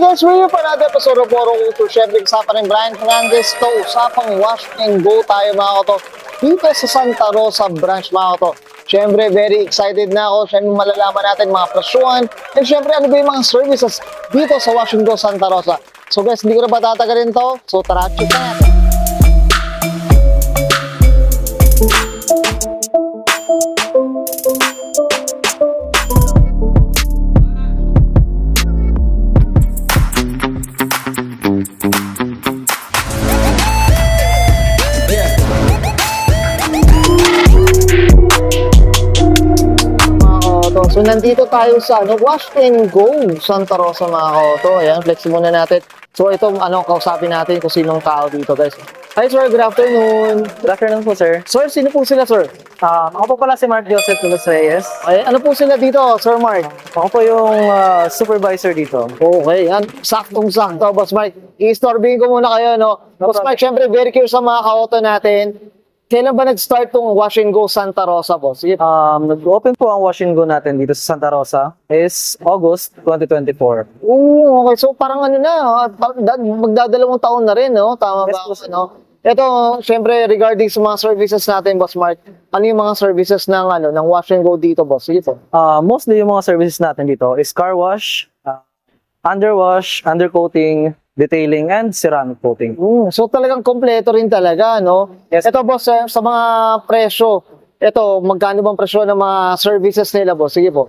guys, we for another episode of Puro Uso. Siyempre, usapan ng Brian Fernandez to. Usapang wash and go tayo mga koto. Dito sa Santa Rosa branch mga koto. Siyempre, very excited na ako. Siyempre, malalaman natin mga presyuhan. And siyempre, ano ba yung mga services dito sa Wash and Go Santa Rosa. So guys, hindi ko na ba tatagalin to? So tara, check na natin. So, nandito tayo sa Wash and Go Santa Rosa mga koto. Ayan, flexi muna natin. So, ito, kausapin natin kung sinong tao dito, guys. Hi, sir. Good afternoon. Good afternoon po, sir. Sir, sino po sila, sir? Ako po pala si Mark Joseph Tulos Reyes. Ay, ano po sila dito, Sir Mark? Ako po yung supervisor dito. Okay, yan. Saktong-sakto, Boss Mark. I-storbing ko muna kayo, no? Boss problem. Mark, syempre, very curious sa mga kaoto natin. Kailan ba nag-start tong Wash and Go Santa Rosa, boss? Sige. Nag-open po ang wash and go natin dito sa Santa Rosa is August 2024. Oo, okay. So, parang ano na, magdadalawang taon na rin, no? Tama Yes, ba? po, sir. No? Ito, syempre, regarding sa mga services natin, Boss Mark, ano yung mga services ng Wash and Go dito, boss? Sige po. Mostly yung mga services natin dito is car wash, underwash, undercoating, detailing, and ceramic coating. So, talagang kompleto rin talaga, no? Yes. Ito, boss, sa mga presyo, ito, magkano bang presyo ng mga services nila, boss? Sige po.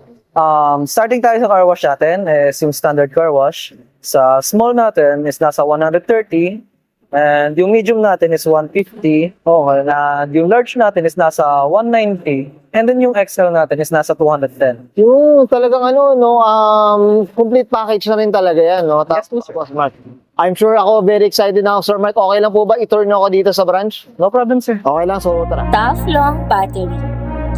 Starting tayo sa car wash natin is yung standard car wash. Sa small natin is nasa 130. And yung medium natin is 150. Okay. And yung large natin is nasa 190. And then yung XL natin is nasa 210. Yung talagang complete package na rin talaga yan, no? Yes, Tapos, sir. Boss Mark, I'm sure ako very excited na ako, Sir Mark. Okay lang po ba i-turn ako dito sa branch? No problem, sir. Okay lang, so tara. Tough long battery.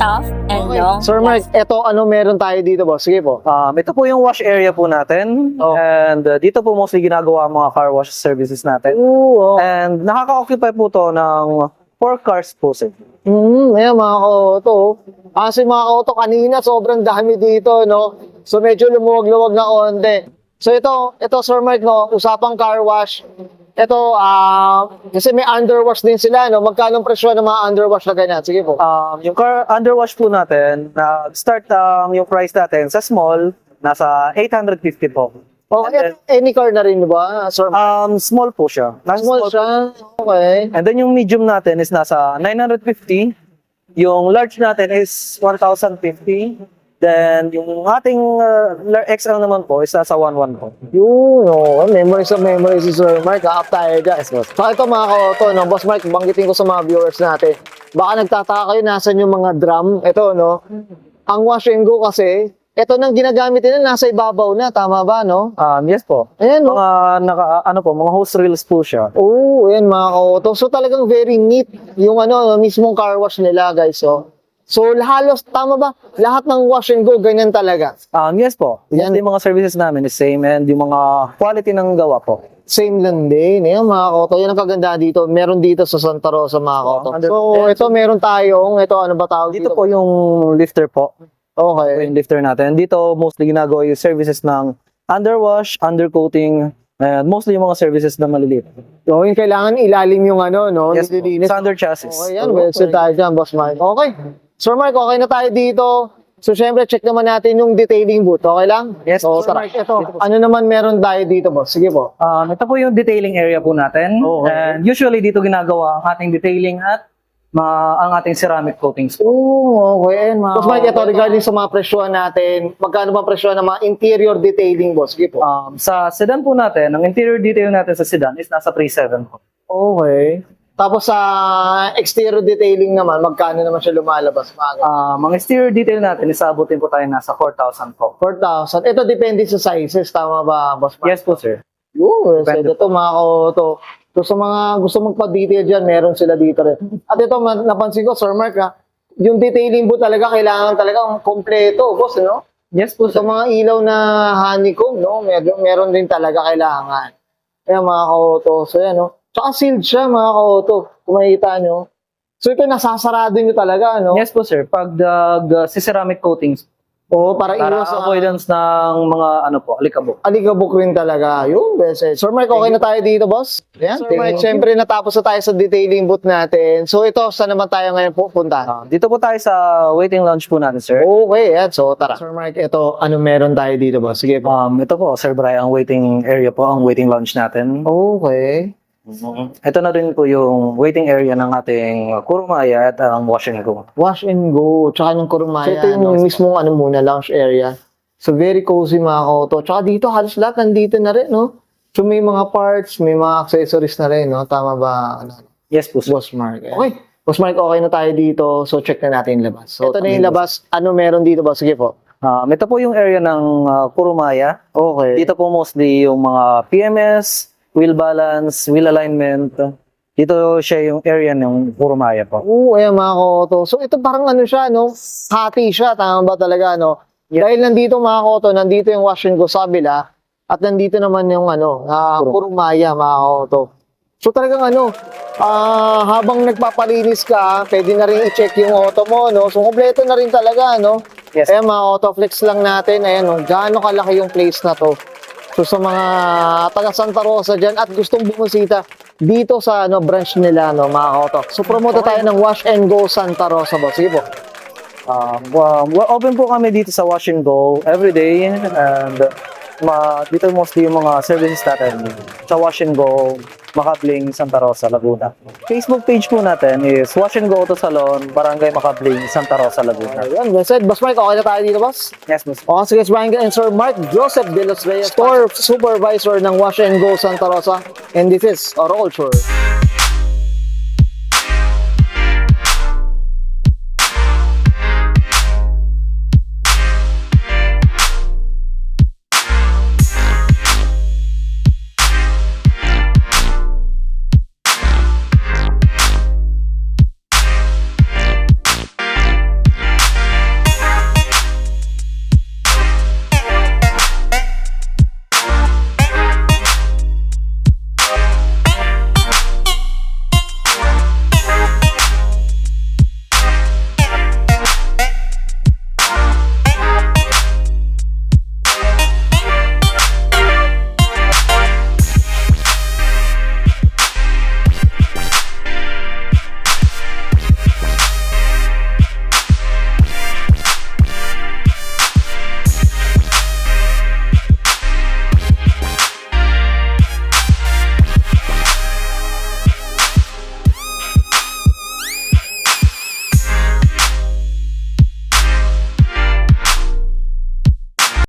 Tough and long. Sir Mark, eto meron tayo dito, boss? Sige po. Ito po yung wash area po natin. Oh. And dito po mostly ginagawa ang mga car wash services natin. Oo, And nakaka-occupy po to ng 4 cars po, sir. ayan mga kauto. Kasi mga kauto, kanina sobrang dami dito, no? So medyo lumuwag-luwag na konti. So ito Sir Mark, no? Usapang car wash. Ito, kasi may underwash din sila, no? Magkano presyo ng mga underwash na ganyan? Sige po. Yung car underwash po natin, start yung price natin sa small, nasa 850 po. Oh, And any car na rin ba, Sir Mark? Small po siya. Nasa Small siya? Okay. And then yung medium natin is nasa 950. Yung large natin is 1,050. Then yung ating XL naman po is nasa 1,1 po. Yun, memories of memories si Sir Mark. Up tayo dyan. So ito mga kauto, no? Boss Mark, banggitin ko sa mga viewers natin. Baka nagtataka kayo, nasan yung mga drum? Ito, no? Ang wash and go kasi, ito nang ginagamit nila, nasa ibabaw na. Tama ba, no? Yes po. Ayan, no? Mga hose reels po siya. Oo, ayan mga kauto. So talagang very neat yung mismong car wash nila, guys. So halos, tama ba? Lahat ng wash and go, ganyan talaga. Yes po. Yan. Yung mga services namin is same and yung mga quality ng gawa po. Same lang din. Ayan mga kauto. Yan ang kagandahan dito. Meron dito sa Santa Rosa mga kauto. So ito meron tayong, ito ano ba tawag Dito po yung lifter po. Okay. Yung lifter natin. Dito mostly ginagawa yung services ng underwash, undercoating, and mostly yung mga services na maliliit. So yung kailangan ilalim yung no? Yes po. Nililinis. Standard chassis. Okay yan. Well said tayo dyan, Boss Mark. Okay. Sir Mark, okay na tayo dito. So syempre, check naman natin yung detailing booth. Okay lang? Yes, So Sir tara. Mark. Ito, ano naman meron tayo dito, boss? Sige po. Ito po yung detailing area po natin. Okay. And usually dito ginagawa ang ating detailing at ang ating ceramic coatings. Oo, okay. Boss Mark, ito regarding sa mga presyohan natin, magkano ba presyohan ng mga interior detailing, boss? Sige po. Sa sedan po natin, ang interior detail natin sa sedan is nasa 3.7 po. Okay. Tapos sa exterior detailing naman, magkano naman siya lumalabas? Mga exterior detail natin, isabutin po tayo nasa 4,000 po. 4,000. Ito depende sa sizes, tama ba, Boss Mark? Yes po, sir. Yun, so Depende ito mga kauto. So sa mga gusto magpa-detail dyan, meron sila dito rin. At ito, napansin ko, Sir Mark, yung detailing po talaga, kailangan talaga kompleto, boss, no? Yes po, Sa sir. mga ilaw na honeycomb, no? Meron din talaga kailangan. Kaya mga kauto, so yan, no? Tsaka sealed siya, mga kauto, kung makikita nyo. So ito, nasasarado nyo talaga, no? Yes po, sir. Pag si ceramic coatings, Oo, para Para iwas sa avoidance ng mga ano po, alikabok. alikabok rin talaga. Yun, best. Sir Mark, okay na tayo dito, boss? Yan, Sir Mark, syempre natapos na tayo sa detailing booth natin. So ito, saan naman tayo ngayon pupunta? Dito po tayo sa waiting lounge po natin, sir. Okay, yan. So tara. Sir Mark, ito, ano meron tayo dito, boss? Sige po. Ito po, Sir Bray, ang waiting area po, ang waiting lounge natin. Okay. Ito na rin po yung waiting area ng ating Kurumaya at ang wash and go. Wash and go. Tsaka ng Kurumaya. So ito yung no? mismong ano muna, lounge area. So very cozy mga koto. Tsaka dito, halos lahat nandito na rin, no? So may mga parts, may mga accessories na rin, no? Tama ba? Ano? Yes po, sir. Boss Mark. Okay. Boss Mark, okay na tayo dito. So check na natin yung labas. So ito na yung labas. Ano meron dito ba? Sige po. Ito po yung area ng Kurumaya. Okay. Dito po mostly yung mga PMS, wheel balance, wheel alignment. Dito siya yung area ng Kurumaya po. Oo, ayan mga koto. So ito parang ano siya, no? Hati siya. Tama ba talaga, no? Dahil nandito mga koto, nandito yung wash and go sa kabila. At nandito naman yung ano, Kurumaya mga koto. So talagang ano, habang nagpapalinis ka, pwede na rin i-check yung auto mo, no? So kompleto na rin talaga, no? Yes. Ayan mga auto flex lang natin, ayan, no? Gaano kalaki yung place na to. So sa mga taga Santa Rosa dyan at gustong bumusita dito sa ano branch nila, no, mga auto. So promote tayo ng Wash and Go Santa Rosa, boss. Sige po. Open po kami dito sa wash and go every day, and dito mostly yung mga services natin sa wash and go Makabling, Santa Rosa, Laguna. Facebook page po natin is Wash and Go Auto Salon, Barangay Makabling, Santa Rosa, Laguna. Ayan, that's it. Boss Mike, okay na tayo dito, boss? Yes, boss. O, sige, Brian and Sir Mark Joseph de los Reyes, Store Supervisor ng Wash and Go Santa Rosa. And this is Oro Culture.